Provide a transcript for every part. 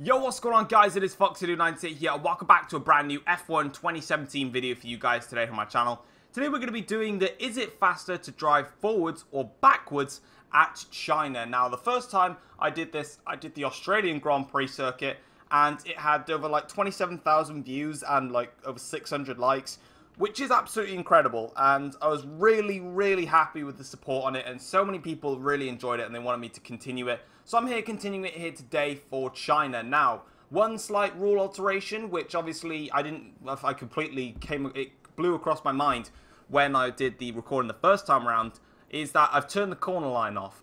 Yo, what's going on, guys? It is Foxy298 here, and welcome back to a brand new F1 2017 video for you guys today on my channel. Today we're going to be doing the is it faster to drive forwards or backwards at China. Now, the first time I did this, I did the Australian Grand Prix circuit, and it had over like 27,000 views and like over 600 likes, which is absolutely incredible. And I was really happy with the support on it, and so many people really enjoyed it and they wanted me to continue it. So I'm here continuing it here today for China. Now, one slight rule alteration, which obviously it blew across my mind when I did the recording the first time around, is that I've turned the corner line off.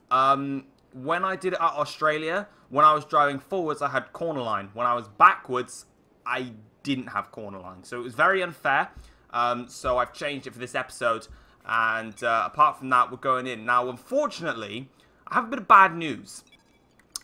When I did it at Australia, when I was driving forwards, I had corner line. When I was backwards, I didn't have corner line. So it was very unfair. So I've changed it for this episode. And apart from that, we're going in. Now, unfortunately, I have a bit of bad news.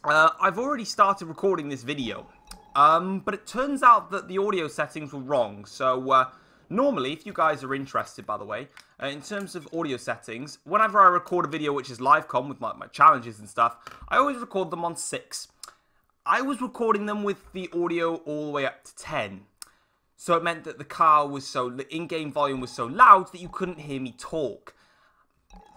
I've already started recording this video, but it turns out that the audio settings were wrong. So normally, if you guys are interested, by the way, in terms of audio settings, whenever I record a video which is livecom with my challenges and stuff, I always record them on 6. I was recording them with the audio all the way up to 10. So it meant that the in-game volume was so loud that you couldn't hear me talk.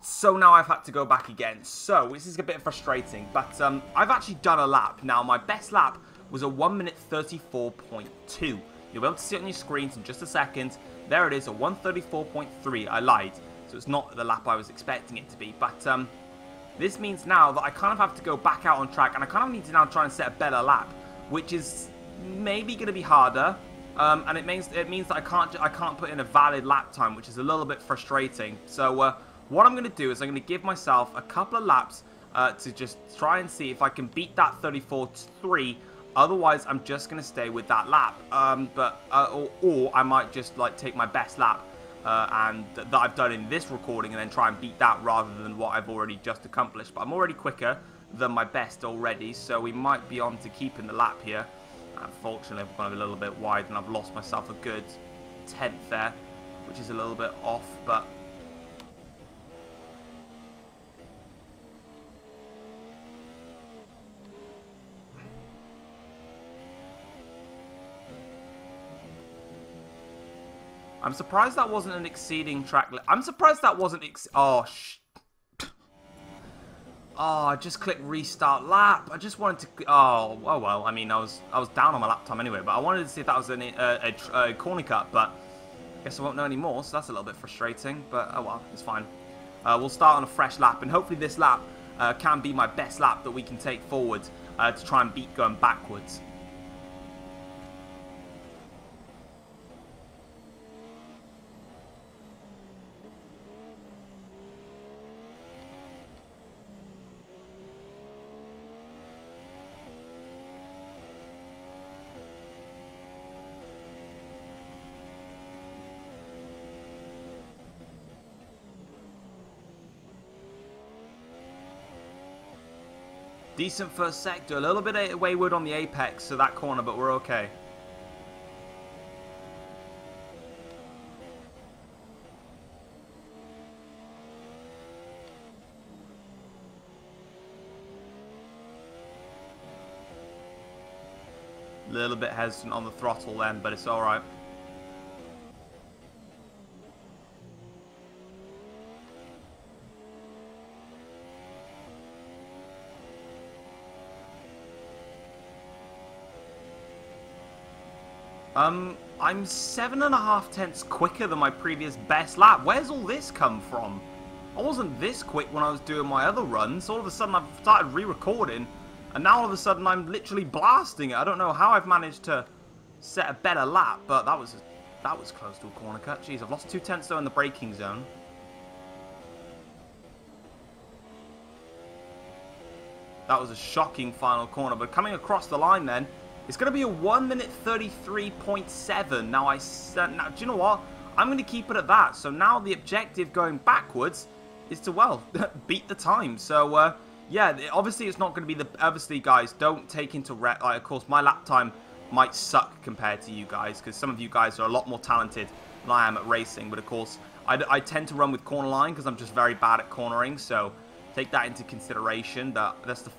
So now I've had to go back again. So this is a bit frustrating, but I've actually done a lap. Now, my best lap was a 1 minute 34.2. You'll be able to see it on your screens in just a second. There it is, a 134.3. I lied. So it's not the lap I was expecting it to be. But this means now that I kind of have to go back out on track, and I kind of need to now try and set a better lap, which is maybe going to be harder. And it means that I can't put in a valid lap time, which is a little bit frustrating. So what I'm going to do is I'm going to give myself a couple of laps to just try and see if I can beat that 34.3. Otherwise, I'm just going to stay with that lap. Or I might just like take my best lap and that I've done in this recording and then try and beat that rather than what I've already just accomplished. But I'm already quicker than my best already, so we might be on to keeping the lap here. Unfortunately, I've gone a little bit wide and I've lost myself a good 10th there, which is a little bit off, but I'm surprised that wasn't an exceeding track. I'm surprised that wasn't I just clicked restart lap. I just wanted to. Oh well. I mean, I was down on my lap time anyway, but I wanted to see if that was a corner cut. But I guess I won't know anymore. So that's a little bit frustrating. But oh well, it's fine. We'll start on a fresh lap, and hopefully this lap can be my best lap that we can take forward to try and beat going backwards. Decent first sector, a little bit wayward on the apex to that corner, but we're okay. A little bit hesitant on the throttle then, but it's alright. I'm 7.5 tenths quicker than my previous best lap. Where's all this come from? I wasn't this quick when I was doing my other runs. All of a sudden I've started re-recording, and now all of a sudden I'm literally blasting it. I don't know how I've managed to set a better lap, but that was close to a corner cut. Jeez, I've lost 2 tenths though in the braking zone. That was a shocking final corner, but coming across the line then, it's going to be a 1 minute 33.7. Now, do you know what? I'm going to keep it at that. So now the objective going backwards is to, well, beat the time. So, yeah, obviously it's not going to be obviously, guys, don't take into of course, my lap time might suck compared to you guys, because some of you guys are a lot more talented than I am at racing. But, of course, I tend to run with corner line because I'm just very bad at cornering. So take that into consideration. That's the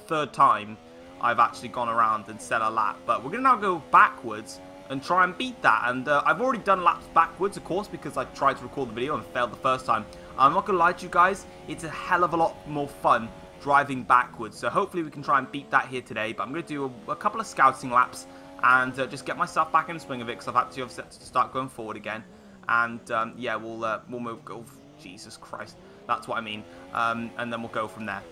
third time I've actually gone around and set a lap. But we're going to now go backwards and try and beat that. And I've already done laps backwards, of course, because I tried to record the video and failed the first time. I'm not going to lie to you guys, it's a hell of a lot more fun driving backwards. So hopefully we can try and beat that here today. But I'm going to do a couple of scouting laps and just get myself back in the swing of it, because I've had to start going forward again. And yeah, we'll move. Oh, Jesus Christ, that's what I mean. And then we'll go from there.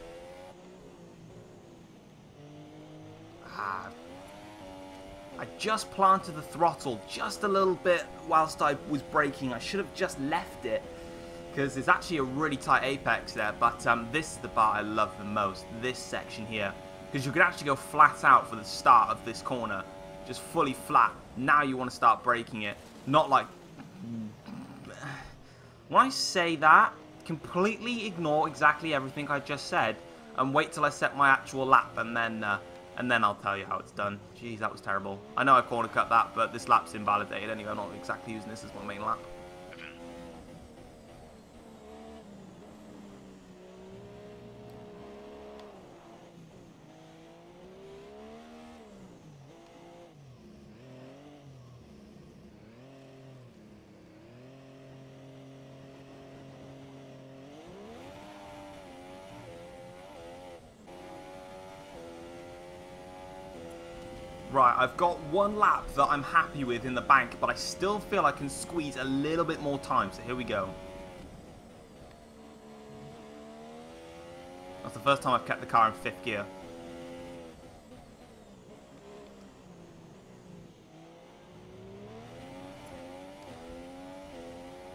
I just planted the throttle just a little bit whilst I was braking. I should have just left it, because there's actually a really tight apex there. But this is the part I love the most, this section here, because you can actually go flat out for the start of this corner, just fully flat. Now you want to start braking it, not like... When I say that, completely ignore exactly everything I just said and wait till I set my actual lap, and then I'll tell you how it's done. Jeez, that was terrible. I know I corner cut that, but this lap's invalidated anyway. I'm not exactly using this as my main lap. Right, I've got one lap that I'm happy with in the bank, but I still feel I can squeeze a little bit more time, so here we go. That's the first time I've kept the car in 5th gear.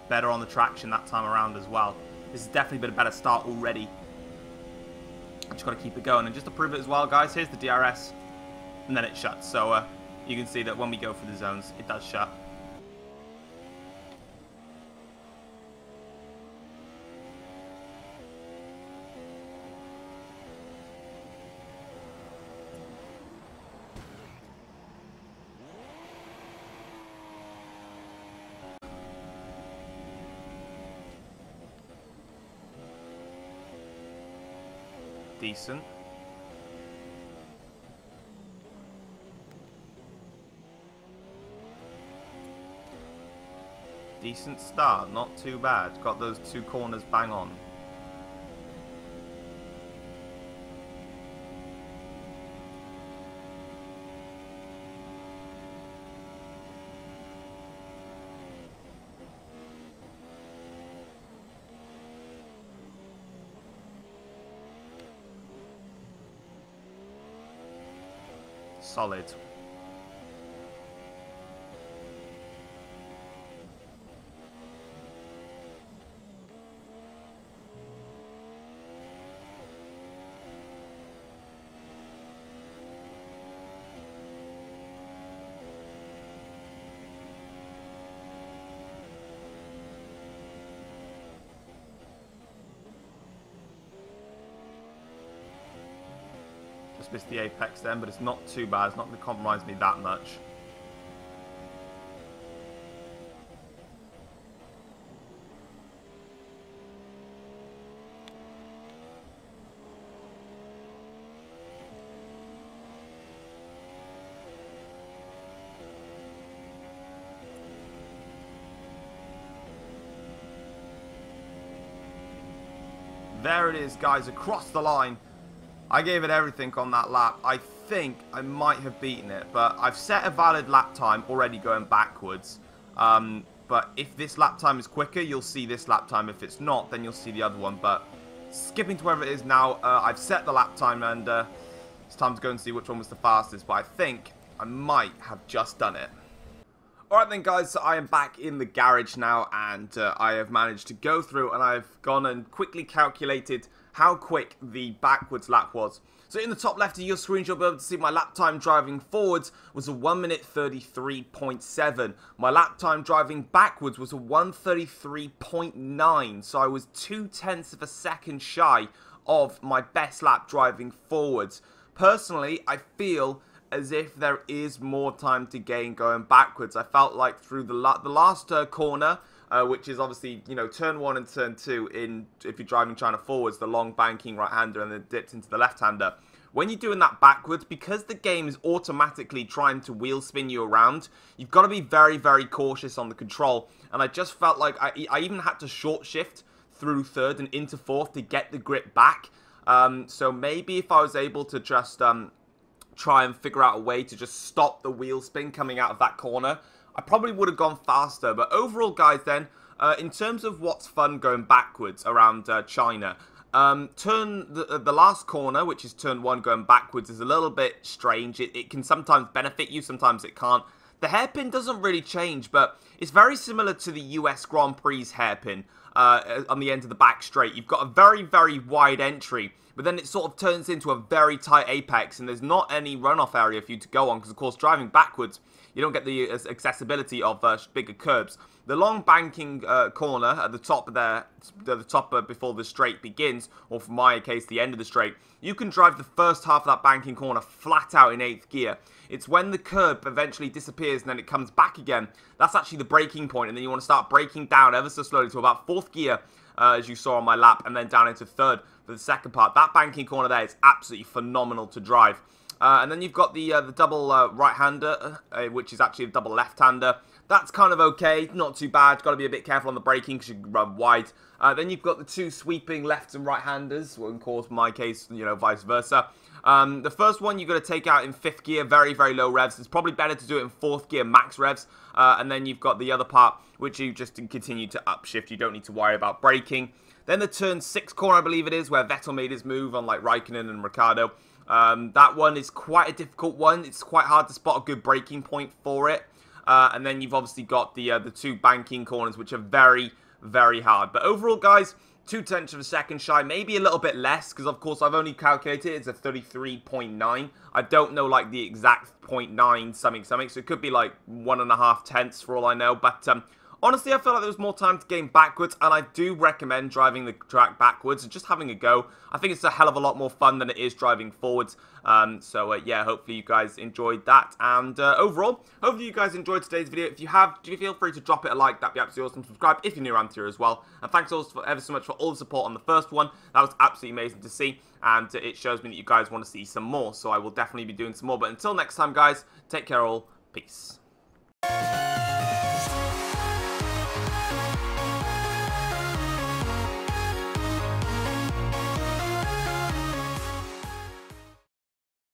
Better on the traction that time around as well. This has definitely been a better start already. I just got to keep it going. And just to prove it as well, guys, here's the DRS. And then it shuts, so you can see that when we go for the zones, it does shut. Decent. Decent start, not too bad. Got those 2 corners bang on. Solid. Just missed the apex then, but it's not too bad. It's not going to compromise me that much. There it is, guys, across the line. I gave it everything on that lap. I think I might have beaten it, but I've set a valid lap time already going backwards. But if this lap time is quicker, you'll see this lap time. If it's not, then you'll see the other one. But skipping to wherever it is now, I've set the lap time, and it's time to go and see which one was the fastest. But I think I might have just done it. Alright then, guys, so I am back in the garage now, and I have managed to go through, and I've gone and quickly calculated how quick the backwards lap was. So in the top left of your screen, you'll be able to see my lap time driving forwards was a 1 minute 33.7. My lap time driving backwards was a 1:33.9. So I was 0.2 of a second shy of my best lap driving forwards. Personally, I feel as if there is more time to gain going backwards. I felt like through the last corner, which is obviously, you know, turn 1 and turn 2 in, if you're driving China forwards, the long banking right-hander and then dipped into the left-hander. when you're doing that backwards, because the game is automatically trying to wheel spin you around, you've got to be very, very cautious on the control. And I just felt like I even had to short shift through third and into fourth to get the grip back. So maybe if I was able to just try and figure out a way to just stop the wheel spin coming out of that corner, I probably would have gone faster. But overall, guys, then, in terms of what's fun going backwards around China, the last corner, which is turn 1 going backwards, is a little bit strange. It can sometimes benefit you, sometimes it can't. The hairpin doesn't really change, but it's very similar to the US Grand Prix hairpin on the end of the back straight. You've got a very, very wide entry, but then it sort of turns into a very tight apex, and there's not any runoff area for you to go on, because, of course, driving backwards, you don't get the accessibility of bigger curbs. The long banking corner at the top there, the top before the straight begins, or for my case, the end of the straight, you can drive the first half of that banking corner flat out in 8th gear. It's when the curb eventually disappears and then it comes back again. That's actually the braking point, and then you want to start braking down ever so slowly to about 4th gear, as you saw on my lap, and then down into 3rd for the second part. That banking corner there is absolutely phenomenal to drive. And then you've got the double right-hander, which is actually a double left-hander. That's kind of okay, not too bad. Got to be a bit careful on the braking because you can run wide. Then you've got the 2 sweeping left and right-handers, well, of course, in my case, you know, vice versa. The first one you've got to take out in 5th gear, very, very low revs. It's probably better to do it in 4th gear, max revs. And then you've got the other part, which you just continue to upshift. You don't need to worry about braking. Then the turn 6 corner, I believe it is, where Vettel made his move on like Raikkonen and Ricciardo. That one is quite a difficult one. It's quite hard to spot a good braking point for it. And then you've obviously got the 2 banking corners, which are very, very hard. But overall, guys, 0.2 of a second shy, maybe a little bit less, because of course I've only calculated it's a 33.9. I don't know like the exact 0.9 something, so it could be like 1.5 tenths for all I know. But honestly, I feel like there was more time to game backwards, and I do recommend driving the track backwards and just having a go. I think it's a hell of a lot more fun than it is driving forwards. Yeah, hopefully you guys enjoyed that. And overall, hopefully you guys enjoyed today's video. If you have, do feel free to drop it a like. That'd be absolutely awesome. Subscribe if you're new around here as well. And thanks also ever so much for all the support on the first one. That was absolutely amazing to see. And it shows me that you guys want to see some more. So I will definitely be doing some more. But until next time, guys, take care all. Peace.